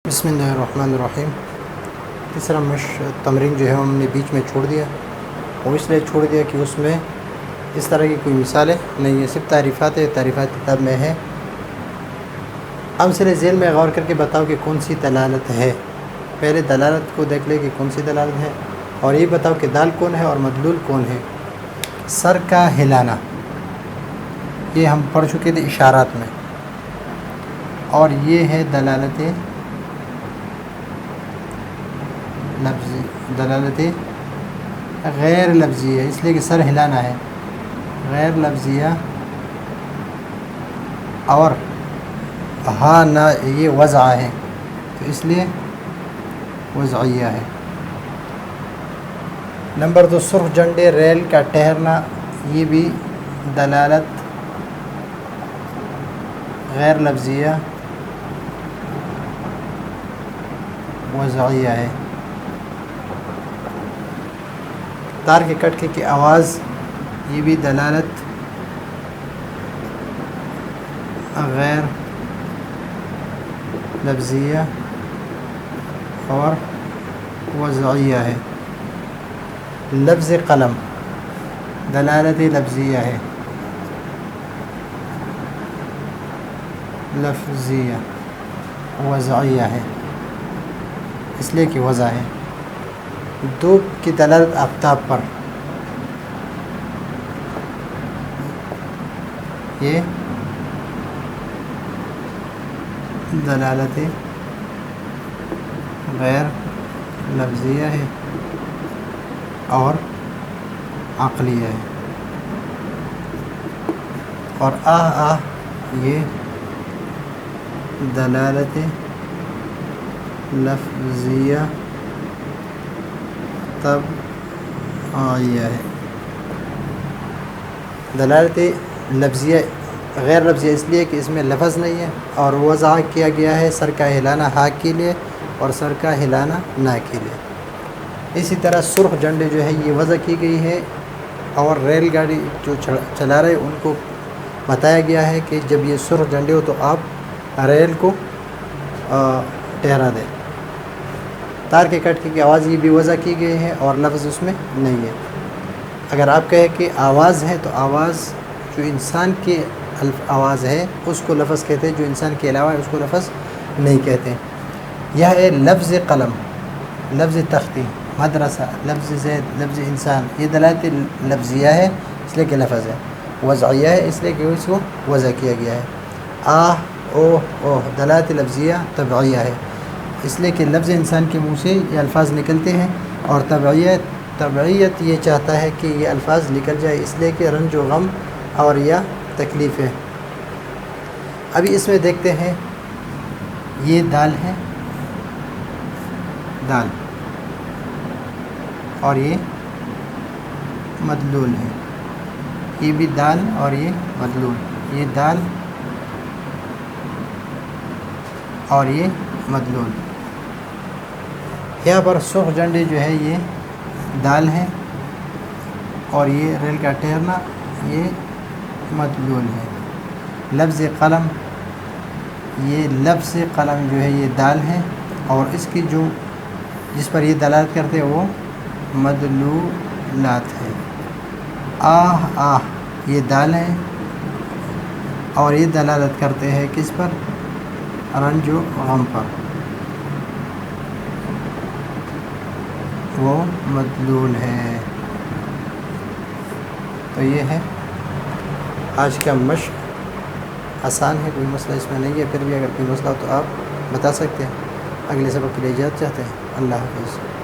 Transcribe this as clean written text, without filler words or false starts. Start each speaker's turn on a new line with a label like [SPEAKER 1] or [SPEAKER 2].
[SPEAKER 1] بسم اللہ الرحمن الرحیم۔ تیسرا تمرین جو ہے ہم نے بیچ میں چھوڑ دیا، وہ اس لیے چھوڑ دیا کہ اس میں اس طرح کی کوئی مثالیں نہیں ہے، صرف تعریفات کتاب میں ہے۔ امثلہ ذیل میں غور کر کے بتاؤ کہ کون سی دلالت ہے۔ پہلے دلالت کو دیکھ لے کہ کون سی دلالت ہے، اور یہ بتاؤ کہ دال کون ہے اور مدلول کون ہے۔ سر کا ہلانا، یہ ہم پڑھ چکے تھے اشارات میں، اور یہ ہے دلالت غیر لفظیہ، اس لیے کہ سر ہلانا ہے غیر لفظیہ، اور ہاں نہ یہ وضع ہے تو اس لیے وضعیہ ہے۔ نمبر 2، سرخ جھنڈے ریل کا ٹھہرنا، یہ بھی دلالت غیر لفظیہ وضعیہ ہے۔ تار کے کٹکے کی آواز، یہ بھی دلالت غیر لفظیہ اور وضعیہ ہے۔ لفظ قلم دلالت لفظیہ ہے، لفظیہ وضعیہ ہے اس لیے کہ وضع ہے۔ دھوپ کی دلالت آفتاب پر، یہ دلالت غیر لفظیہ ہے اور عقلیہ ہے۔ اور یہ دلالت لفظیہ طبعیہ ہے۔ دلالت لفظیہ غیر لفظیہ اس لیے کہ اس میں لفظ نہیں ہے، اور وضع کیا گیا ہے سر کا ہلانا ہاں کے لیے اور سر کا ہلانا نہ کے لیے۔ اسی طرح سرخ جھنڈے جو ہے یہ وضع کی گئی ہے، اور ریل گاڑی جو چلا رہے ان کو بتایا گیا ہے کہ جب یہ سرخ جھنڈے ہو تو آپ ریل کو ٹھہرا دیں۔ تار کے کٹکے کی آواز، یہ بھی وضع کی گئی ہے اور لفظ اس میں نہیں ہے۔ اگر آپ کہیں کہ آواز ہے تو آواز جو انسان کی آواز ہے اس کو لفظ کہتے ہیں، جو انسان کے علاوہ ہے اس کو لفظ نہیں کہتے۔ یہ ہے لفظ قلم، لفظ تختی، مدرسہ، لفظ زید، لفظ انسان، یہ دلالت لفظیہ ہے اس لیے کہ لفظ ہے۔ وضعیہ ہے اس لیے کہ اس کو وضع کیا گیا ہے۔ اوہ دلالت لفظیہ طبعیہ ہے اس لیے کہ لفظ انسان کے منہ سے یہ الفاظ نکلتے ہیں، اور طبعیت یہ چاہتا ہے کہ یہ الفاظ نکل جائے اس لیے کہ رنج و غم اور یا تکلیف ہے۔ ابھی اس میں دیکھتے ہیں، یہ دال ہے، دال، اور یہ مدلول ہے، یہ بھی دال اور یہ مدلول، یہ دال اور یہ مدلول۔ یہاں پر سرخ جھنڈے جو ہے یہ دال ہے، اور یہ ریل کا ٹھہرنا یہ مدلول ہے۔ لفظ قلم، یہ لفظ قلم جو ہے یہ دال ہے، اور اس کی جس پر یہ دلالت کرتے ہیں وہ مدلولات ہے۔ یہ دال ہے، اور یہ دلالت کرتے ہیں کس پر؟ رنج و غم پر، وہ مدلول ہے۔ تو یہ ہے آج کا مشق، آسان ہے، کوئی مسئلہ اس میں نہیں ہے، پھر بھی اگر کوئی مسئلہ ہو تو آپ بتا سکتے ہیں۔ اگلے سبق کے لیے اجازت چاہتے ہیں۔ اللہ حافظ۔